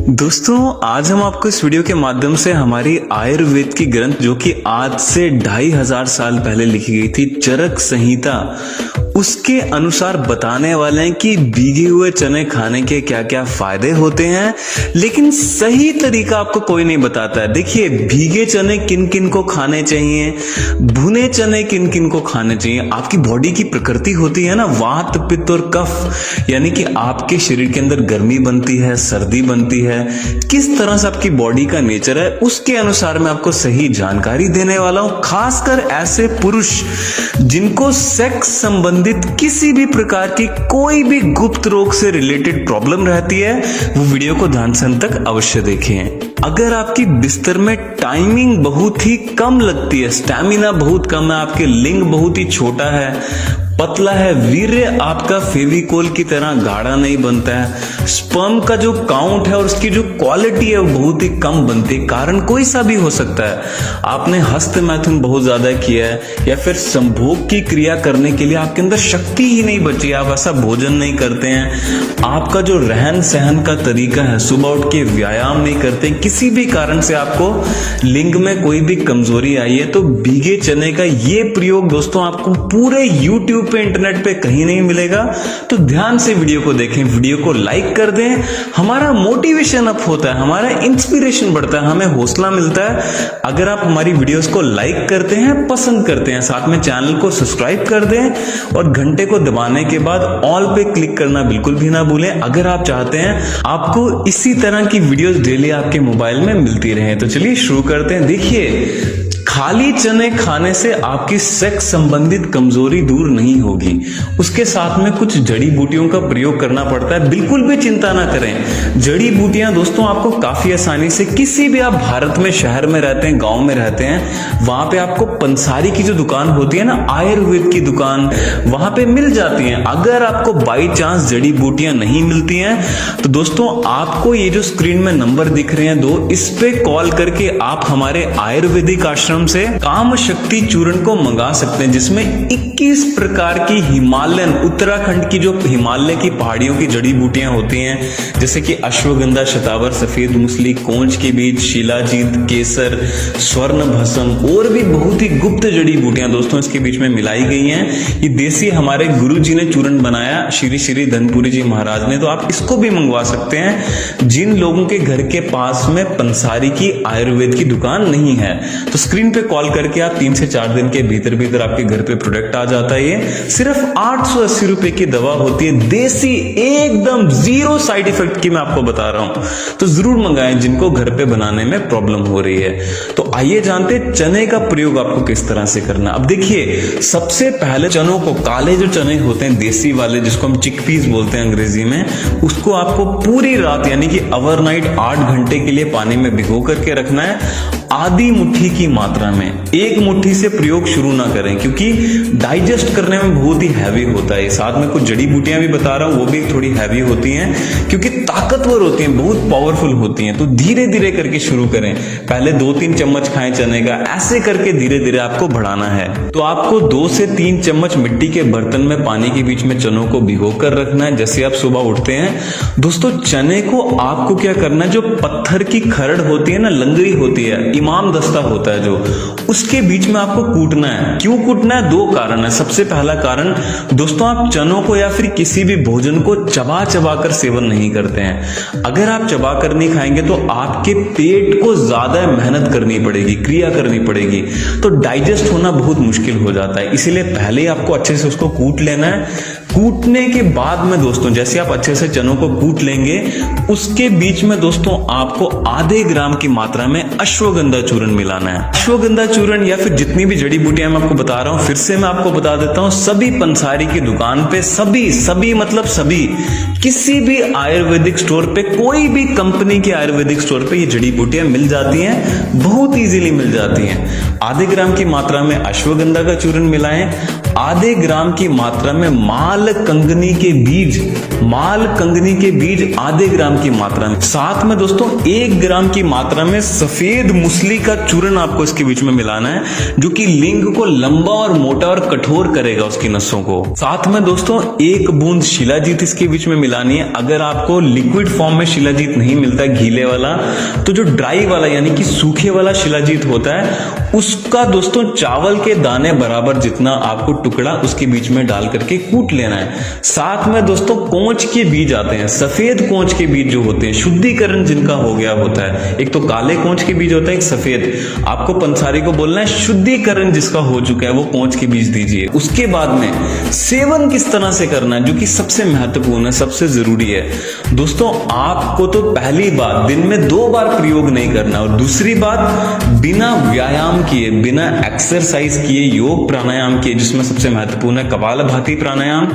दोस्तों आज हम आपको इस वीडियो के माध्यम से हमारी आयुर्वेद की ग्रंथ जो कि आज से 2500 साल पहले लिखी गई थी चरक संहिता, उसके अनुसार बताने वाले हैं कि भीगे हुए चने खाने के क्या क्या फायदे होते हैं। लेकिन सही तरीका आपको कोई नहीं बताता है। देखिए, भीगे चने किन किन को खाने चाहिए, भुने चने किन किन को खाने चाहिए। आपकी बॉडी की प्रकृति होती है ना, वात पित्त और कफ, यानी कि आपके शरीर के अंदर गर्मी बनती है, सर्दी बनती है, किस तरह से आपकी बॉडी का नेचर है, उसके अनुसार मैं आपको सही जानकारी देने वाला हूं। खासकर ऐसे पुरुष जिनको सेक्स संबंधित किसी भी प्रकार की कोई भी गुप्त रोग से रिलेटेड प्रॉब्लम रहती है, वो वीडियो को ध्यान से अंत तक अवश्य देखें। अगर आपकी बिस्तर में टाइमिंग बहुत ही कम लगती है, स्टैमिना बहुत कम है, आपके लिंग बहुत ही छोटा है, पतला है, वीर्य आपका फेविकोल की तरह गाढ़ा नहीं बनता है, स्पर्म का जो काउंट है और उसकी जो क्वालिटी है वो बहुत ही कम बनती है। कारण कोई सा भी हो सकता है। आपने हस्त मैथुन बहुत ज्यादा किया है, या फिर संभोग की क्रिया करने के लिए आपके अंदर शक्ति ही नहीं बची, आप ऐसा भोजन नहीं करते हैं, आपका जो रहन सहन का तरीका है, सुबह उठ के व्यायाम नहीं करते, किसी भी कारण से आपको लिंग में कोई भी कमजोरी आई है, तो भीगे चने का ये प्रयोग दोस्तों आपको पूरे यूट्यूब पे, इंटरनेट पे कहीं नहीं मिलेगा। तो ध्यान से वीडियो को देखें, वीडियो को लाइक कर दें। हमारा मोटिवेशन अप होता है, हमारा इंस्पिरेशन बढ़ता है, हमें हौसला मिलता है अगर आप हमारी वीडियोस को लाइक करते हैं, पसंद करते हैं, साथ में चैनल को सब्सक्राइब कर दें और घंटे को दबाने के बाद ऑल पे क्लिक करना बिल्कुल भी ना भूलें। अगर आप चाहते हैं आपको इसी तरह की वीडियोस डेली आपके मोबाइल में मिलती रहे। तो चलिए शुरू करते हैं। देखिए, खाली चने खाने से आपकी सेक्स संबंधित कमजोरी दूर नहीं होगी, उसके साथ में कुछ जड़ी बूटियों का प्रयोग करना पड़ता है। बिल्कुल भी चिंता ना करें, जड़ी बूटियां दोस्तों आपको काफी आसानी से, किसी भी आप भारत में शहर में रहते हैं, गांव में रहते हैं, वहां पे आपको पंसारी की जो दुकान होती है ना, आयुर्वेद की दुकान, वहां पे मिल जाती है। अगर आपको बाई चांस जड़ी बूटियां नहीं मिलती हैं तो दोस्तों आपको ये जो स्क्रीन में नंबर दिख रहे हैं दो, इस पे कॉल करके आप हमारे आयुर्वेदिक आश्रम से काम शक्ति चूर्ण को मंगा सकते हैं, जिसमें 21 प्रकार की हिमालयन, उत्तराखंड की जो हिमालय की पहाड़ियों की जड़ी बूटियां होती हैं, जैसे कि अश्वगंधा, शतावर, सफेद मुसली, कोंच के बीज, शिलाजीत, केसर, स्वर्ण भस्म और भी बहुत ही गुप्त जड़ी बूटियां दोस्तों इसके बीच में मिलाई गई हैं। ये देसी हमारे गुरु जी ने चूर्ण बनाया, श्री श्री धनपुरी जी महाराज ने। तो आप इसको भी मंगवा सकते हैं जिन लोगों के घर के पास में पंसारी की आयुर्वेद की दुकान नहीं है। तो स्क्रीन पे कॉल करके आप 3 से 4 दिन के भीतर भीतर आपके घर पे प्रोडक्ट आ जाता है। ये सिर्फ 880 रुपए की दवा होती है, देसी, एकदम जीरो साइड इफेक्ट की मैं आपको बता रहा हूं। तो जरूर मंगाएं जिनको घर पे बनाने में प्रॉब्लम हो रही है। तो आइए जानते हैं चने का प्रयोग आपको किस तरह से करना। अब देखिए, सबसे पहले चनों को, काले जो चने होते हैं देसी वाले, जिसको हम चिकपीस बोलते हैं अंग्रेजी में, उसको आपको पूरी रात यानी कि ओवरनाइट 8 घंटे के लिए पानी में भिगो करके रखना है। आधी मुट्ठी की मात्रा में, एक मुट्ठी से प्रयोग शुरू ना करें क्योंकि डाइजेस्ट करने में बहुत ही हैवी होता है। साथ में कुछ जड़ी बूटियां भी बता रहा हूं, वो भी थोड़ी हैवी होती हैं क्योंकि ताकतवर होती हैं, बहुत पावरफुल होती हैं। तो धीरे धीरे करके शुरू करें, पहले 2-3 चम्मच खाएं चने का, ऐसे करके धीरे धीरे आपको बढ़ाना है। तो आपको 2 से 3 चम्मच मिट्टी के बर्तन में पानी के बीच में चनों को भिगो कर रखना है जैसे आप सुबह उठते हैं। दोस्तों, चने को आपको क्या करना है, जो पत्थर की खरड़ होती है ना, लंगड़ी होती है, इमाम दस्ता होता है जो, उसके बीच में आपको कूटना है। क्यों कूटना है? 2 कारण है। सबसे पहला कारण दोस्तों, आप चनों को या फिर किसी भी भोजन को चबा चबा कर सेवन नहीं करते हैं। अगर आप चबा कर नहीं खाएंगे तो आपके पेट को ज्यादा मेहनत करनी पड़ेगी, क्रिया करनी पड़ेगी, तो डाइजेस्ट होना बहुत मुश्किल हो जाता है। इसीलिए पहले आपको अच्छे से उसको कूट लेना है। कूटने के बाद में दोस्तों, जैसे आप अच्छे से चनों को कूट लेंगे, उसके बीच में दोस्तों आपको आधे ग्राम की मात्रा में अश्वगंधा चूर्ण मिलाना है। अश्वगंधा चूर्ण या फिर जितनी भी जड़ी बूटियां मैं आपको बता रहा हूं, फिर से मैं आपको बता देता हूं, सभी पंसारी की दुकान पे, सभी मतलब सभी, किसी भी आयुर्वेदिक स्टोर पे, कोई भी कंपनी के आयुर्वेदिक स्टोर पे ये जड़ी बूटियां मिल जाती हैं, बहुत इजीली मिल जाती हैं। आधे ग्राम की मात्रा में अश्वगंधा का चूर्ण मिलाएं, आधे ग्राम की मात्रा में माल कंगनी के बीज आधे ग्राम की मात्रा में, साथ में दोस्तों 1 ग्राम की मात्रा में सफेद मूसली का चूर्ण आपको इसके बीच में मिलाना है, जो कि लिंग को लंबा और मोटा और कठोर करेगा, उसकी नसों को। साथ में दोस्तों 1 बूंद शिलाजीत इसके बीच में मिलानी है। अगर आपको लिक्विड फॉर्म में शिलाजीत नहीं मिलता गीले वाला, तो जो ड्राई वाला यानी कि सूखे वाला शिलाजीत होता है, उसका दोस्तों चावल के दाने बराबर जितना आपको टुकड़ा उसके बीच में डाल करके कूट लेना है। साथ में दोस्तों कोंच के बीज आते हैं, सफेद कोंच के बीज जो होते हैं, शुद्धिकरण जिनका हो गया होता है। एक तो काले कोंच के बीज होता है, एक सफेद। आपको पंसारी को बोलना है शुद्धिकरण जिसका हो चुका है वो कोंच के बीज दीजिए। उसके बाद में सेवन किस तरह से करना है, जो कि सबसे महत्वपूर्ण है, सबसे जरूरी है। दोस्तों आपको तो पहली बात दिन में 2 बार प्रयोग नहीं करना, और दूसरी बात बिना व्यायाम किए, बिना एक्सरसाइज किए, योग प्राणायाम किए, जिसमें सबसे महत्वपूर्ण है कपालभाति प्राणायाम,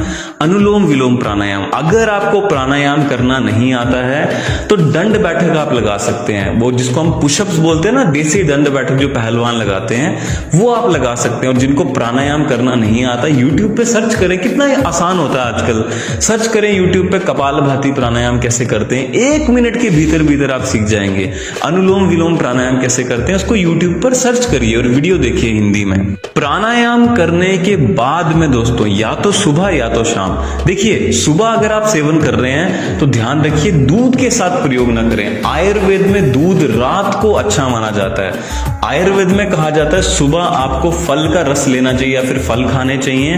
अनुलोम विलोम प्राणायाम। अगर आपको प्राणायाम करना नहीं आता है तो दंड बैठक आप लगा सकते हैं, वो जिसको हम पुशअप्स बोलते हैं ना, देसी दंड बैठक जो पहलवान लगाते हैं, वो आप लगा सकते हैं। और जिनको प्राणायाम करना नहीं आता, यूट्यूब पे सर्च करें, कितना आसान होता है आजकल। सर्च करें यूट्यूब पे कपालभाति प्राणायाम कैसे करते हैं, 1 मिनट के भीतर आप सीख जाएंगे। अनुलोम विलोम प्राणायाम कैसे करते हैं उसको यूट्यूब पर सर्च करिए और वीडियो देखिए हिंदी में। प्राणायाम करने के बाद में दोस्तों या तो सुबह या तो शाम, देखिए सुबह अगर आप सेवन कर रहे हैं तो ध्यान रखिए दूध के साथ प्रयोग ना करें। आयुर्वेद में दूध रात को अच्छा माना जाता है। आयुर्वेद में कहा जाता है सुबह आपको फल का रस लेना चाहिए या फिर फल खाने चाहिए,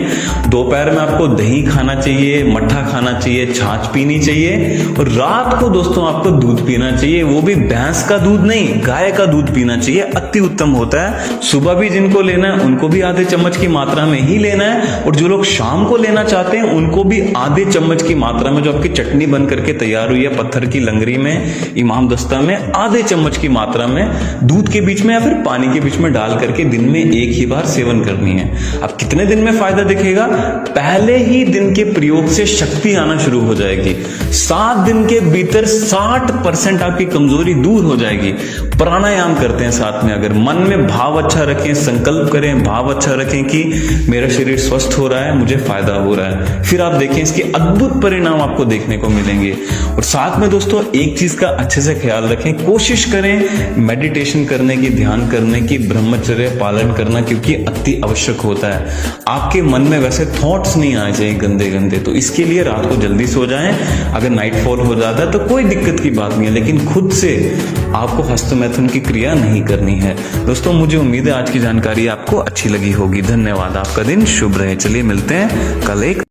दोपहर में आपको दही खाना चाहिए, मट्ठा खाना चाहिए, छाछ पीनी चाहिए, और रात को दोस्तों आपको दूध पीना चाहिए। वो भी भैंस का दूध नहीं, गाय का दूध पीना चाहिए, अति उत्तम होता है। सुबह भी जिनको लेना है उनको भी आधे चम्मच की मात्रा में ही लेना है, और जो लोग शाम को लेना चाहते हैं उनको भी आधे चम्मच की मात्रा में, जो आपकी चटनी बन करके तैयार हुई है पत्थर की लंगरी में, इमाम दस्ता में, आधे चम्मच की मात्रा में दूध के बीच में या फिर पानी के बीच में डाल करके दिन में 1 ही बार सेवन करनी है। अब कितने दिन में फायदा दिखेगा? पहले ही दिन के प्रयोग से शक्ति आना शुरू हो जाएगी। 7 दिन के भीतर 60% आपकी कमजोरी दूर हो जाएगी। प्राणायाम करते हैं साथ में, अगर मन में भाव अच्छा रखें, संकल्प करें, भाव अच्छा रखें कि मेरा शरीर स्वस्थ हो रहा है, मुझे फायदा हो रहा है, फिर आप देखें इसके अद्भुत परिणाम आपको देखने को मिलेंगे। और साथ में दोस्तों एक चीज का अच्छे से ख्याल रखें, कोशिश करें मेडिटेशन करने की, ध्यान करने की, ब्रह्मचर्य पालन करना, क्योंकि अति आवश्यक होता है। आपके मन में वैसे थॉट्स नहीं आने चाहिए गंदे गंदे, तो इसके लिए रात को जल्दी सो जाएं। अगर नाइटफॉल हो जाता है तो कोई दिक्कत की बात नहीं है, लेकिन खुद से आपको हस्तमैथुन की क्रिया नहीं करनी है। दोस्तों मुझे उम्मीद है आज की जानकारी आपको अच्छी लगी होगी। धन्यवाद, आपका दिन शुभ रहे। चलिए मिलते हैं कल एक